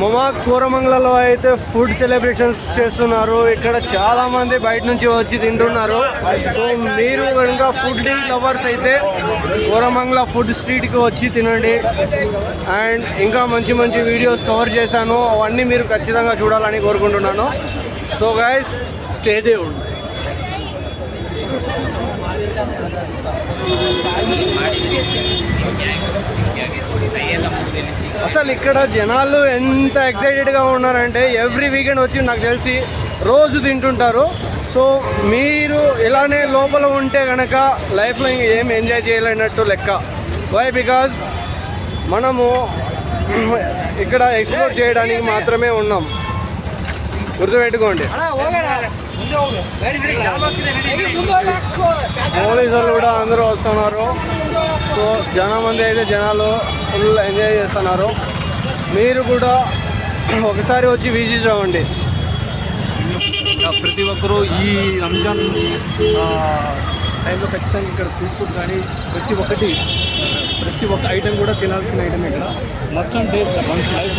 మామ కోరమంగళలో అయితే food celebrations చేస్తున్నారు. ఇక్కడ చాలా మంది బయట నుంచి వచ్చి తింటున్నారు. సో మీరు కనుక ఫుడ్ లవర్స్ అయితే కోరమంగళ ఫుడ్ స్ట్రీట్కి వచ్చి తినండి. అండ్ ఇంకా మంచి మంచి వీడియోస్ కవర్ చేశాను, అవన్నీ మీరు ఖచ్చితంగా చూడాలని కోరుకుంటున్నాను. So guys stay tuned. అసలు ఇక్కడ జనాలు ఎంత ఎక్సైటెడ్గా ఉన్నారంటే ఎవ్రీ వీకెండ్ వచ్చి నాకు తెలిసి రోజు తింటుంటారు. సో మీరు ఇలానే లోపల ఉంటే కనుక లైఫ్లో ఏం ఎంజాయ్ చేయలేనట్టు లెక్క. వై? బికాజ్ మనము ఇక్కడ ఎక్స్ప్లోర్ చేయడానికి మాత్రమే ఉన్నాం, గుర్తుపెట్టుకోండి. పోలీసులు కూడా అందరూ వస్తున్నారు. సో మంది అయితే జనాలు ఫుల్ ఎంజాయ్ చేస్తున్నారు. మీరు కూడా ఒకసారి వచ్చి విజిట్ అవ్వండి. ప్రతి ఒక్కరూ ఈ రంజాన్ టైంలో ఖచ్చితంగా ఇక్కడ స్ట్రీట్ ఫుడ్ కానీ ప్రతి ఒక్క ఐటెం కూడా తినాల్సిన ఐటమ్ ఇక్కడ must and taste one's life.